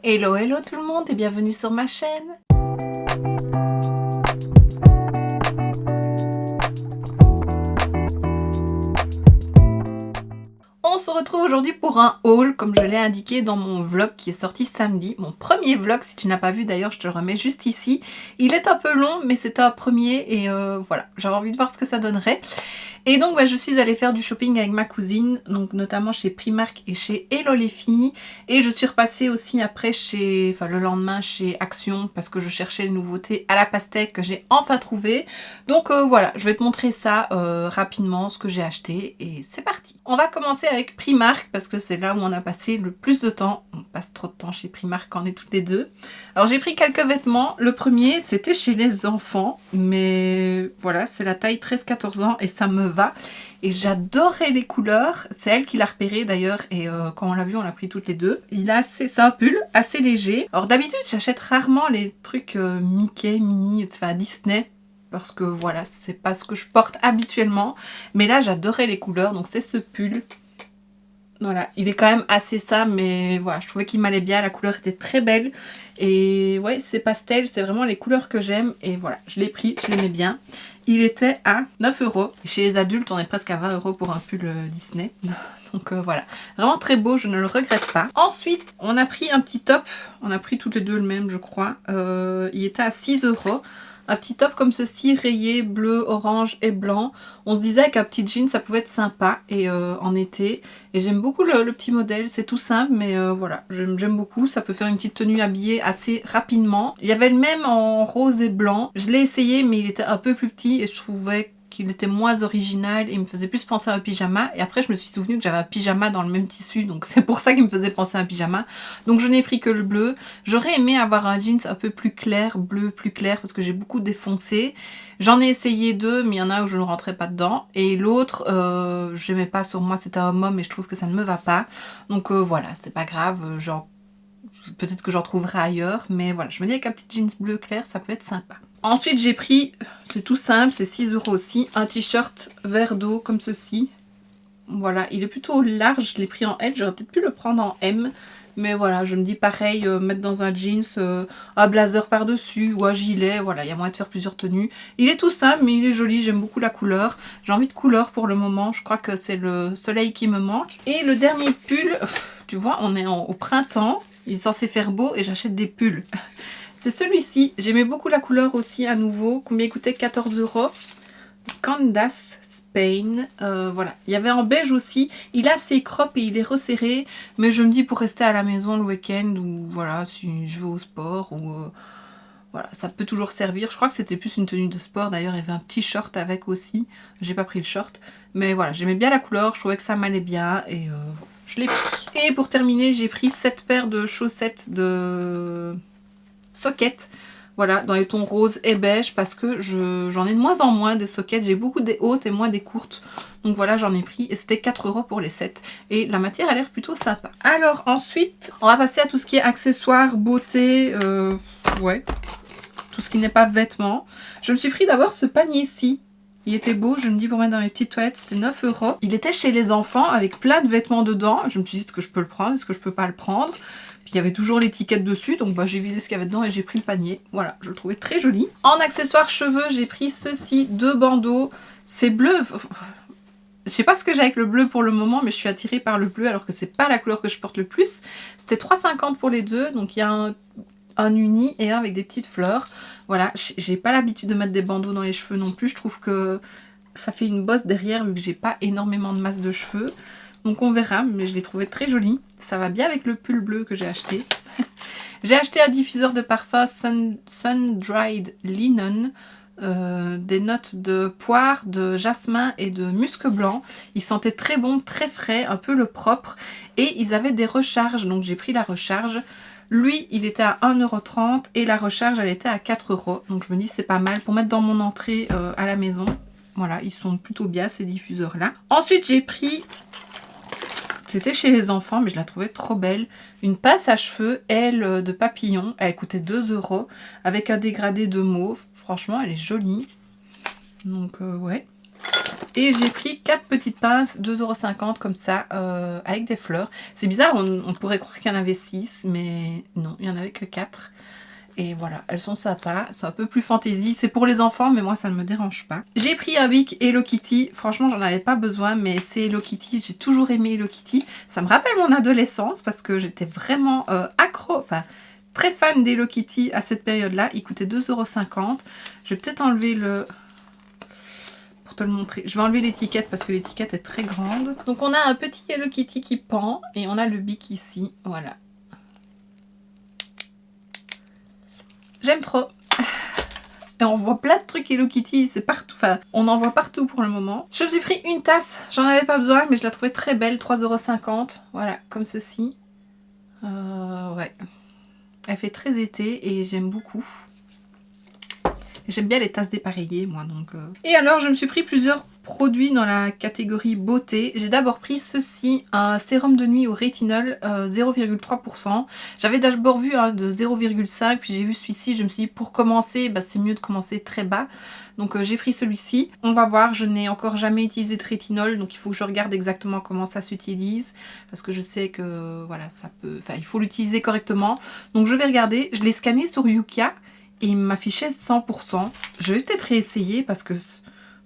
Hello hello tout le monde et bienvenue sur ma chaîne. On se retrouve aujourd'hui pour un haul comme je l'ai indiqué dans mon vlog qui est sorti samedi. Mon premier vlog, si tu n'as pas vu d'ailleurs, je te le remets juste ici. Il est un peu long mais c'est un premier et voilà, j'avais envie de voir ce que ça donnerait. Et donc je suis allée faire du shopping avec ma cousine, donc notamment chez Primark et chez Hello les filles. Et je suis repassée aussi après le lendemain chez Action parce que je cherchais les nouveautés à la pastèque que j'ai enfin trouvé. Donc voilà, je vais te montrer ça rapidement, ce que j'ai acheté et c'est parti. On va commencer avec Primark parce que c'est là où on a passé le plus de temps. On passe trop de temps chez Primark quand on est toutes les deux. Alors j'ai pris quelques vêtements. Le premier c'était chez les enfants, mais voilà, c'est la taille 13-14 ans et ça me va. Et j'adorais les couleurs. C'est elle qui l'a repéré d'ailleurs et quand on l'a vu on l'a pris toutes les deux. C'est un pull assez léger. Alors d'habitude j'achète rarement les trucs Mickey, Minnie, enfin Disney. Parce que voilà, c'est pas ce que je porte habituellement. Mais là, j'adorais les couleurs. Donc, c'est ce pull. Voilà, il est quand même assez simple. Mais voilà, je trouvais qu'il m'allait bien. La couleur était très belle. Et ouais, c'est pastel. C'est vraiment les couleurs que j'aime. Et voilà, je l'ai pris. Je l'aimais bien. Il était à 9 €. Chez les adultes, on est presque à 20 € pour un pull Disney. Donc voilà, vraiment très beau, je ne le regrette pas. Ensuite, on a pris un petit top. On a pris toutes les deux le même, je crois. Il était à 6 €. Un petit top comme ceci, rayé, bleu, orange et blanc. On se disait qu'un petit jean, ça pouvait être sympa et en été. Et j'aime beaucoup le petit modèle, c'est tout simple, mais voilà, j'aime beaucoup. Ça peut faire une petite tenue habillée assez rapidement. Il y avait le même en rose et blanc. Je l'ai essayé, mais il était un peu plus petit et je trouvais qu'il était moins original et il me faisait plus penser à un pyjama. Et après je me suis souvenu que j'avais un pyjama dans le même tissu, donc c'est pour ça qu'il me faisait penser à un pyjama. Donc je n'ai pris que le bleu. J'aurais aimé avoir un jeans un peu plus clair, bleu plus clair, parce que j'ai beaucoup défoncé. J'en ai essayé deux, mais il y en a où je ne rentrais pas dedans. Et l'autre, j'aimais pas, sur moi c'était un homme et je trouve que ça ne me va pas. Donc voilà, c'est pas grave, genre peut-être que j'en trouverai ailleurs, mais voilà, je me dis avec un petit jeans bleu clair, ça peut être sympa. Ensuite, j'ai pris, c'est tout simple, c'est 6 € aussi, un t-shirt vert d'eau comme ceci. Voilà, il est plutôt large, je l'ai pris en L, j'aurais peut-être pu le prendre en M. Mais voilà, je me dis pareil, mettre dans un jeans, un blazer par-dessus ou un gilet, voilà, il y a moyen de faire plusieurs tenues. Il est tout simple, mais il est joli, j'aime beaucoup la couleur. J'ai envie de couleur pour le moment, je crois que c'est le soleil qui me manque. Et le dernier pull, tu vois, on est au printemps, il est censé faire beau et j'achète des pulls. C'est celui-ci, j'aimais beaucoup la couleur aussi à nouveau, combien il coûtait 14 €. Candace Spain, voilà. Il y avait en beige aussi, il est assez crop et il est resserré, mais je me dis pour rester à la maison le week-end ou voilà, si je vais au sport ou voilà, ça peut toujours servir. Je crois que c'était plus une tenue de sport, d'ailleurs il y avait un petit short avec aussi, j'ai pas pris le short, mais voilà, j'aimais bien la couleur, je trouvais que ça m'allait bien et je l'ai pris. Et pour terminer, j'ai pris cette paire de chaussettes de soquettes, voilà, dans les tons rose et beige parce que j'en ai de moins en moins des soquettes, j'ai beaucoup des hautes et moins des courtes, donc voilà, j'en ai pris et c'était 4 € pour les 7 et la matière a l'air plutôt sympa. Alors ensuite, on va passer à tout ce qui est accessoires, beauté, ouais, tout ce qui n'est pas vêtements. Je me suis pris d'abord ce panier-ci. Il était beau, je me dis pour mettre dans mes petites toilettes, c'était 9 €. Il était chez les enfants avec plein de vêtements dedans. Je me suis dit, est-ce que je peux le prendre, est-ce que je peux pas le prendre? Puis il y avait toujours l'étiquette dessus, donc j'ai vidé ce qu'il y avait dedans et j'ai pris le panier. Voilà, je le trouvais très joli. En accessoires cheveux, j'ai pris ceci, 2 bandeaux. C'est bleu. Je sais pas ce que j'ai avec le bleu pour le moment, mais je suis attirée par le bleu alors que c'est pas la couleur que je porte le plus. C'était 3,50 € pour les deux, donc il y a un uni et un avec des petites fleurs. Voilà, j'ai pas l'habitude de mettre des bandeaux dans les cheveux non plus. Je trouve que ça fait une bosse derrière vu que j'ai pas énormément de masse de cheveux. Donc on verra, mais je l'ai trouvé très joli. Ça va bien avec le pull bleu que j'ai acheté. J'ai acheté un diffuseur de parfum Sun Dried Linen. Des notes de poire, de jasmin et de musc blanc. Ils sentaient très bon, très frais, un peu le propre. Et ils avaient des recharges, donc j'ai pris la recharge. Lui, il était à 1,30 € et la recharge, elle était à 4 €. Donc je me dis c'est pas mal pour mettre dans mon entrée à la maison. Voilà, ils sont plutôt bien ces diffuseurs-là. Ensuite, j'ai pris, c'était chez les enfants, mais je la trouvais trop belle, une pince à cheveux, elle, de papillon. Elle coûtait 2 € avec un dégradé de mauve. Franchement, elle est jolie. Donc ouais. Et j'ai pris 4 petites pinces, 2,50 € comme ça, avec des fleurs. C'est bizarre, on pourrait croire qu'il y en avait 6, mais non, il n'y en avait que 4. Et voilà, elles sont sympas, c'est un peu plus fantaisie. C'est pour les enfants, mais moi ça ne me dérange pas. J'ai pris un Bic Hello Kitty. Franchement, j'en avais pas besoin, mais c'est Hello Kitty. J'ai toujours aimé Hello Kitty. Ça me rappelle mon adolescence parce que j'étais vraiment accro, enfin très fan d'Hello Kitty à cette période-là. Il coûtait 2,50 €. Je vais peut-être enlever le... te le montrer. Je vais enlever l'étiquette parce que l'étiquette est très grande. Donc on a un petit Hello Kitty qui pend et on a le bic ici. Voilà. J'aime trop. Et on voit plein de trucs Hello Kitty, c'est partout. Enfin, on en voit partout pour le moment. Je me suis pris une tasse. J'en avais pas besoin, mais je la trouvais très belle. 3,50 €. Voilà, comme ceci. Ouais. Elle fait très été et j'aime beaucoup. J'aime bien les tasses dépareillées, moi, donc... Et alors, je me suis pris plusieurs produits dans la catégorie beauté. J'ai d'abord pris ceci, un sérum de nuit au rétinol, 0,3 %. J'avais d'abord vu un de 0,5, puis j'ai vu celui-ci, je me suis dit, pour commencer, bah, c'est mieux de commencer très bas. Donc j'ai pris celui-ci. On va voir, je n'ai encore jamais utilisé de rétinol, donc il faut que je regarde exactement comment ça s'utilise. Parce que je sais que, voilà, ça peut... Enfin, il faut l'utiliser correctement. Donc je vais regarder. Je l'ai scanné sur Yuka. Et il m'affichait 100%. Je vais peut-être réessayer parce que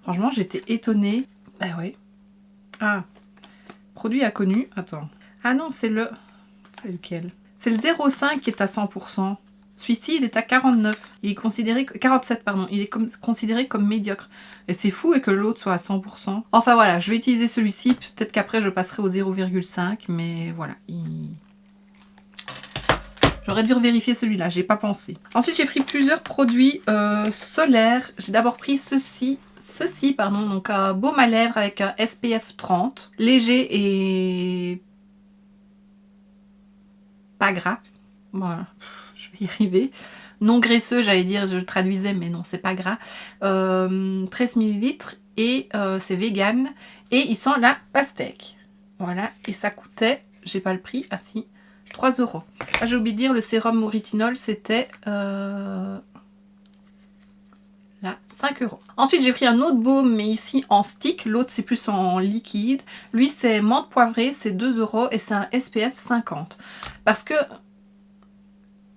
franchement j'étais étonnée. Bah ouais. Ah. Produit inconnu. Attends. Ah non, c'est le... C'est lequel? C'est le 0,5 qui est à 100%. Celui-ci il est à 49. Il est considéré... 47 pardon. Il est considéré comme médiocre. Et c'est fou et que l'autre soit à 100%. Enfin voilà, je vais utiliser celui-ci. Peut-être qu'après je passerai au 0,5. Mais voilà. J'aurais dû vérifier celui-là, j'ai pas pensé. Ensuite, j'ai pris plusieurs produits solaires. J'ai d'abord pris ceci, donc un baume à lèvres avec un SPF 30. Léger et pas gras. Voilà, je vais y arriver. Non graisseux, j'allais dire, je le traduisais, mais non, c'est pas gras. 13 ml et c'est vegan. Et il sent la pastèque. Voilà, et ça coûtait, j'ai pas le prix, ah si, 3 €. Ah, j'ai oublié de dire, le sérum au rétinol, c'était là, 5 €. Ensuite, j'ai pris un autre baume, mais ici en stick. L'autre, c'est plus en liquide. Lui, c'est menthe poivrée, c'est 2 € et c'est un SPF 50. Parce que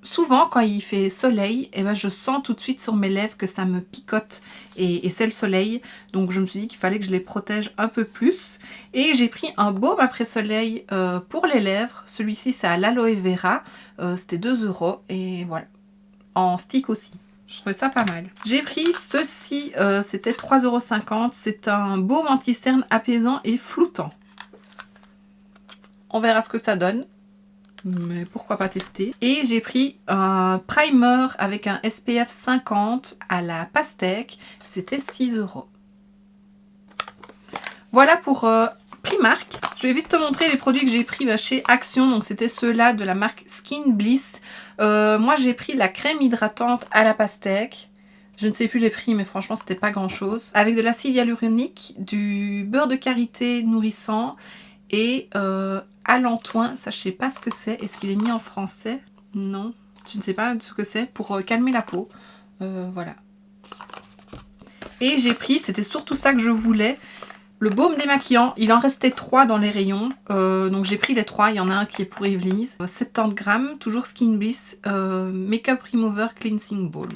souvent, quand il fait soleil, eh ben, je sens tout de suite sur mes lèvres que ça me picote et c'est le soleil. Donc, je me suis dit qu'il fallait que je les protège un peu plus. Et j'ai pris un baume après soleil pour les lèvres. Celui-ci, c'est à l'aloe vera. C'était 2 € et voilà. En stick aussi. Je trouvais ça pas mal. J'ai pris ceci, c'était 3,50 €. C'est un baume anti-cerne apaisant et floutant. On verra ce que ça donne. Mais pourquoi pas tester. Et j'ai pris un primer avec un SPF 50 à la pastèque. C'était 6 €. Voilà pour Primark. Je vais vite te montrer les produits que j'ai pris chez Action. Donc c'était ceux-là de la marque Skin Bliss. Moi j'ai pris la crème hydratante à la pastèque. Je ne sais plus les prix, mais franchement c'était pas grand chose. Avec de l'acide hyaluronique, du beurre de karité nourrissant et Alentoin, ça je sais pas ce que c'est. Est-ce qu'il est mis en français? Non, je ne sais pas ce que c'est. Pour calmer la peau. Voilà. Et j'ai pris, c'était surtout ça que je voulais, le baume démaquillant. Il en restait 3 dans les rayons. Donc j'ai pris les 3. Il y en a un qui est pour Evelise. 70 grammes, toujours Skin Bliss. Makeup Remover Cleansing Balm.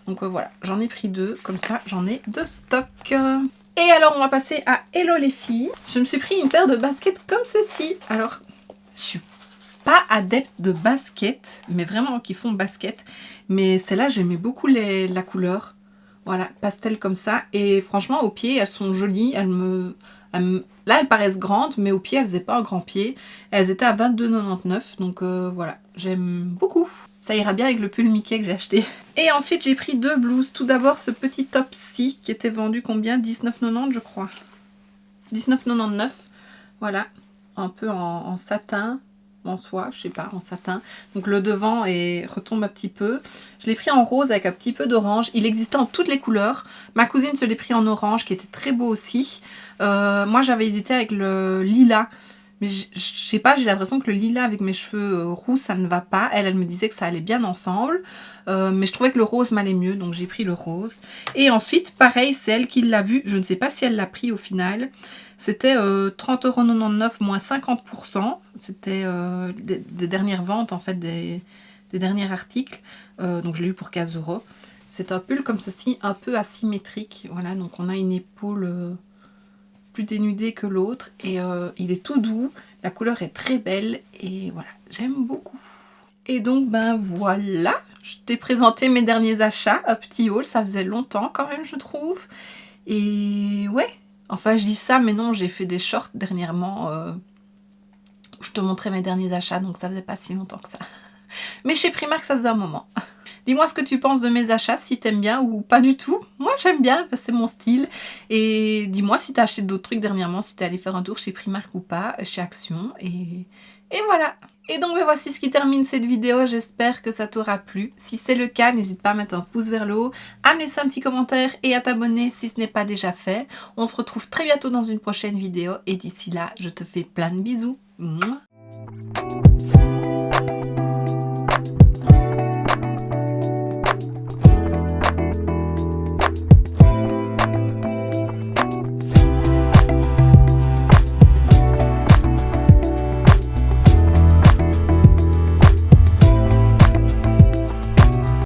Donc voilà, j'en ai pris 2. Comme ça, j'en ai de stock. Et alors, on va passer à Hello les filles. Je me suis pris une paire de baskets comme ceci. Alors, je suis pas adepte de baskets, mais vraiment qui font basket. Mais celle-là, j'aimais beaucoup la couleur. Voilà, pastel comme ça. Et franchement, au pied, elles sont jolies. Là, elles paraissent grandes, mais au pied, elles faisaient pas un grand pied. Elles étaient à 22,99 €. Donc voilà, j'aime beaucoup. Ça ira bien avec le pull Mickey que j'ai acheté. Et ensuite, j'ai pris 2 blouses. Tout d'abord, ce petit top-ci qui était vendu combien? 19,90 € je crois. 19,99 €. Voilà. Un peu en satin. En soie, je sais pas, en satin. Donc le devant retombe un petit peu. Je l'ai pris en rose avec un petit peu d'orange. Il existait en toutes les couleurs. Ma cousine se l'est pris en orange qui était très beau aussi. Moi, j'avais hésité avec le lilas. Mais je sais pas, j'ai l'impression que le lilas avec mes cheveux roux, ça ne va pas. Elle me disait que ça allait bien ensemble. Mais je trouvais que le rose m'allait mieux, donc j'ai pris le rose. Et ensuite, pareil, c'est elle qui l'a vu. Je ne sais pas si elle l'a pris au final. C'était 30,99 € moins 50%. C'était des dernières ventes, en fait, des derniers articles. Donc je l'ai eu pour 15 €. C'est un pull comme ceci, un peu asymétrique. Voilà, donc on a une épaule plus dénudée que l'autre. Et il est tout doux. La couleur est très belle. Et voilà, j'aime beaucoup. Et donc, ben voilà. Je t'ai présenté mes derniers achats. Un petit haul, ça faisait longtemps quand même, je trouve. Et ouais. Enfin, je dis ça, mais non, j'ai fait des shorts dernièrement. Où je te montrais mes derniers achats. Donc, ça faisait pas si longtemps que ça. Mais chez Primark, ça faisait un moment. Dis-moi ce que tu penses de mes achats, si t'aimes bien ou pas du tout. Moi, j'aime bien, c'est mon style. Et dis-moi si t'as acheté d'autres trucs dernièrement, si t'es allé faire un tour chez Primark ou pas, chez Action. Et voilà. Et donc, voici ce qui termine cette vidéo. J'espère que ça t'aura plu. Si c'est le cas, n'hésite pas à mettre un pouce vers le haut, à me laisser un petit commentaire et à t'abonner si ce n'est pas déjà fait. On se retrouve très bientôt dans une prochaine vidéo. Et d'ici là, je te fais plein de bisous. Mouah.